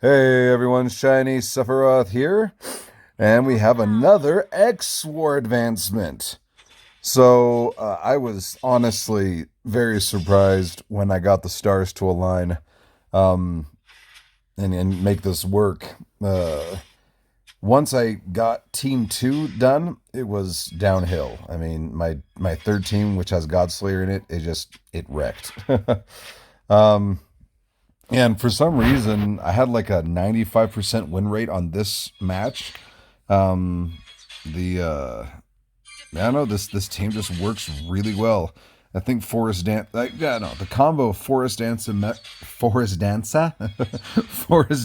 Hey everyone, Shiny Sephiroth here, and we have another X-War advancement. I was honestly very surprised when I got the stars to align um, and make this work. Once I got Team 2 done, it was downhill. I mean, my third team, which has Godslayer in it, it wrecked. um, and for some reason, I had like a 95% win rate on this match. Um, the I don't know, this team just works really well. I think Forest Dance, yeah, no, the combo of Forest Dancer, Forest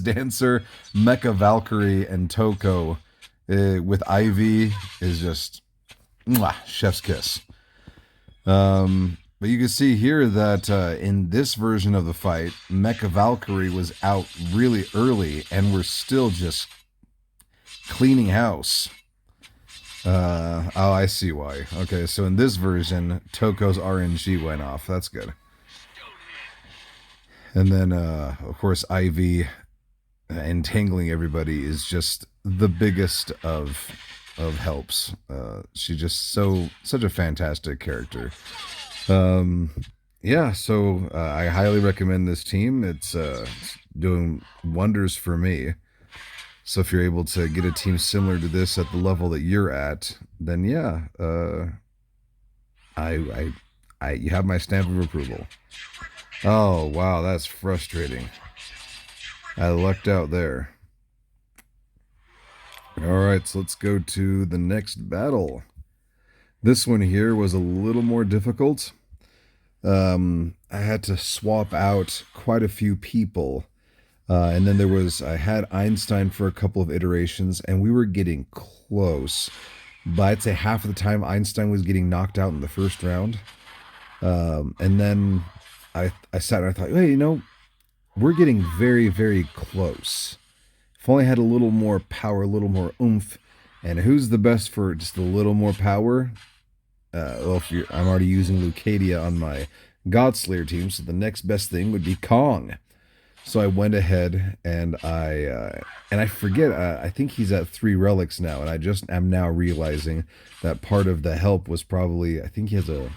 Dancer, Mecha Valkyrie, and Toko with Ivy is just chef's kiss. But you can see here that in this version of the fight, Mecha Valkyrie was out really early, and we're still just cleaning house. Oh, I see why. Okay, so in this version, Toko's RNG went off. That's good. And then, of course, Ivy entangling everybody is just the biggest of helps. She's just such a fantastic character. Um, yeah, so I highly recommend this team. It's doing wonders for me. So if you're able to get a team similar to this at the level that you're at, then yeah, I, I, you have my stamp of approval. Oh wow, that's frustrating. I lucked out there. All right, so let's go to the next battle. This one here was a little more difficult. I had to swap out quite a few people. And then I had Einstein for a couple of iterations, and we were getting close. But I'd say half of the time Einstein was getting knocked out in the first round. And then I sat and I thought, hey, we're getting very, very close. If only I had a little more power, a little more oomph. And who's the best for just a little more power? I'm already using Lucadia on my Godslayer team, so the next best thing would be Kong. So I went ahead and I forget. I think he's at 3 relics now, and I just am now realizing that part of the help was probably I think he has a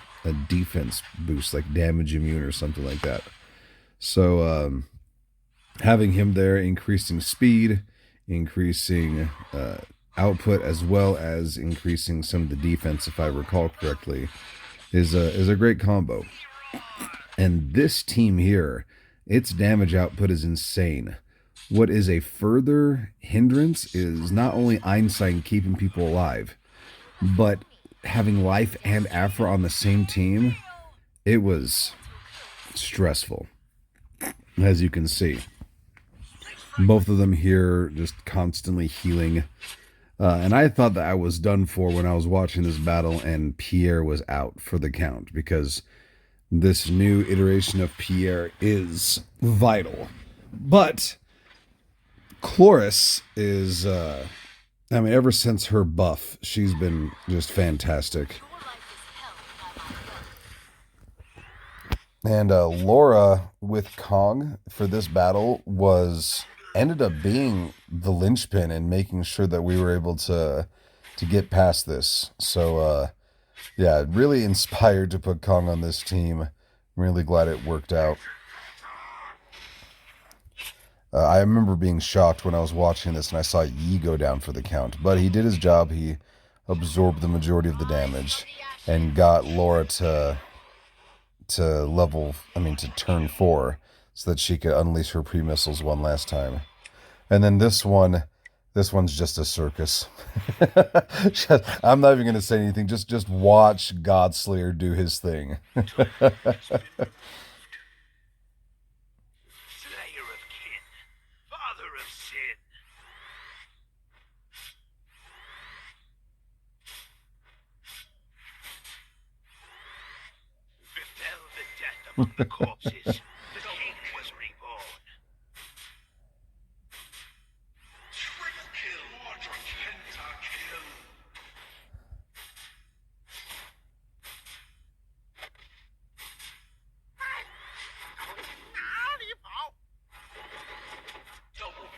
defense boost, like damage immune or something like that. So having him there, increasing speed, increasing output, as well as increasing some of the defense, if I recall correctly, is a great combo. And this team here, its damage output is insane. What is a further hindrance is not only Einstein keeping people alive, but having Life and Afra on the same team, it was stressful, as you can see. Both of them here just constantly healing. And I thought that I was done for when I was watching this battle and Pierre was out for the count because this new iteration of Pierre is vital. But Chloris is, I mean, ever since her buff, she's been just fantastic. And Laura with Kong for this battle was ended up being the linchpin in making sure that we were able to get past this. Yeah, really inspired to put Kong on this team. I'm really glad it worked out. I remember being shocked when I was watching this and I saw Yi go down for the count, but he did his job. He absorbed the majority of the damage and got Laura to turn 4 so that she could unleash her pre-missiles one last time. And then this one's just a circus. I'm not even going to say anything. Just watch Godslayer do his thing. Slayer of kin, father of sin. Befell the death among the corpses. The king was reborn. Triple kill, quadra pentakill. Double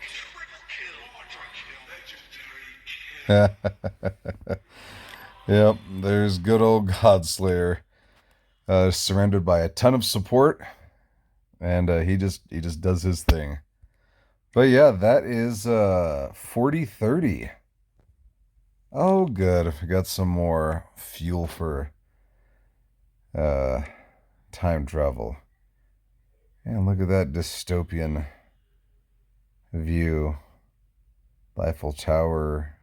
Yep, there's good old Godslayer, surrounded by a ton of support, and he just does his thing. But yeah, that is 4030. Oh, good. We got some more fuel for uh, time travel. And look at that dystopian view. The Eiffel Tower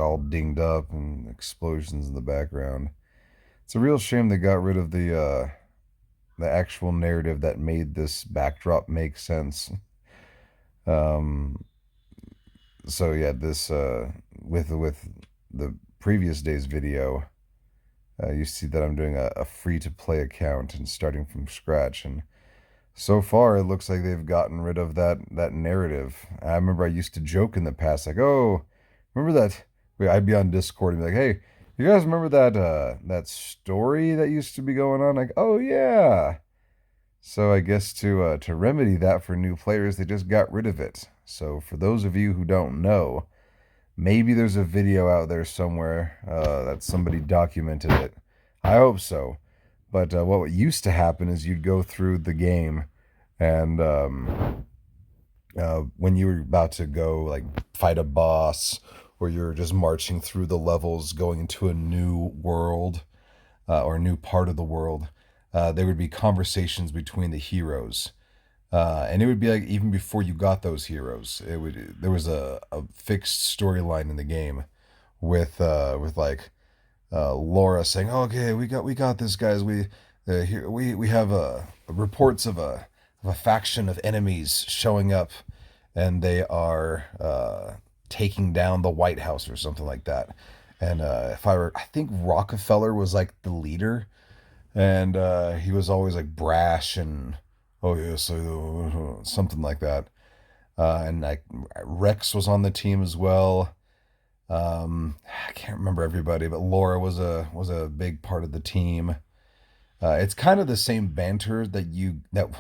all dinged up and explosions in the background. It's a real shame they got rid of the actual narrative that made this backdrop make sense. Um, so yeah, this with the previous day's video, you see that I'm doing a free to play account and starting from scratch, and so far it looks like they've gotten rid of that narrative. I remember I used to joke in the past like, "Oh, remember that?" I'd be on Discord and be like, "Hey, you guys remember that story that used to be going on?" Like, "Oh yeah." So I guess to remedy that for new players, they just got rid of it. So for those of you who don't know, maybe there's a video out there somewhere that somebody documented it. I hope so. But what used to happen is you'd go through the game, and when you were about to go like fight a boss, or you're just marching through the levels, going into a new world or a new part of the world, there would be conversations between the heroes. And it would be like even before you got those heroes, there was a fixed storyline in the game with like Laura saying, oh, "Okay, we got this, guys. We have reports of a faction of enemies showing up, and they are taking down the White House or something like that." And I think Rockefeller was like the leader, and he was always like brash and oh yes, something like that. And like Rex was on the team as well. I can't remember everybody, but Laura was a big part of the team. It's kind of the same banter that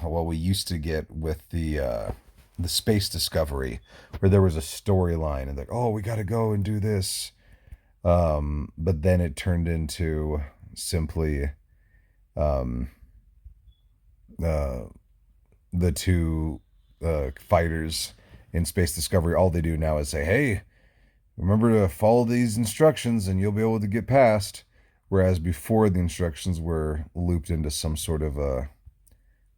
well we used to get with the space discovery, where there was a storyline and like, oh, we got to go and do this. But then it turned into simply um, uh, the two fighters in space discovery. All they do now is say, "Hey, remember to follow these instructions and you'll be able to get past." Whereas before, the instructions were looped into some sort of a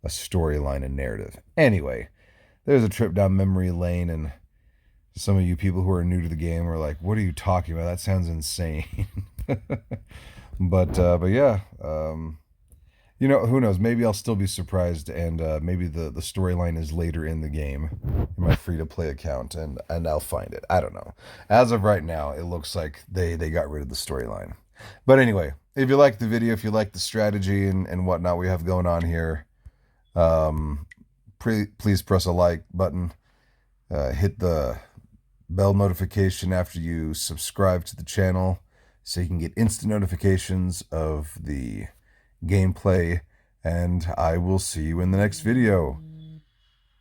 storyline and narrative. Anyway, there's a trip down memory lane, and some of you people who are new to the game are like, "What are you talking about? That sounds insane." But yeah, who knows? Maybe I'll still be surprised, and maybe the storyline is later in the game, in my free to play account, and I'll find it. I don't know. As of right now, it looks like they got rid of the storyline. But anyway, if you like the video, if you like the strategy and whatnot we have going on here, um, please press a like button. Hit the bell notification after you subscribe to the channel so you can get instant notifications of the gameplay, and I will see you in the next video.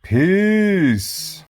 Peace.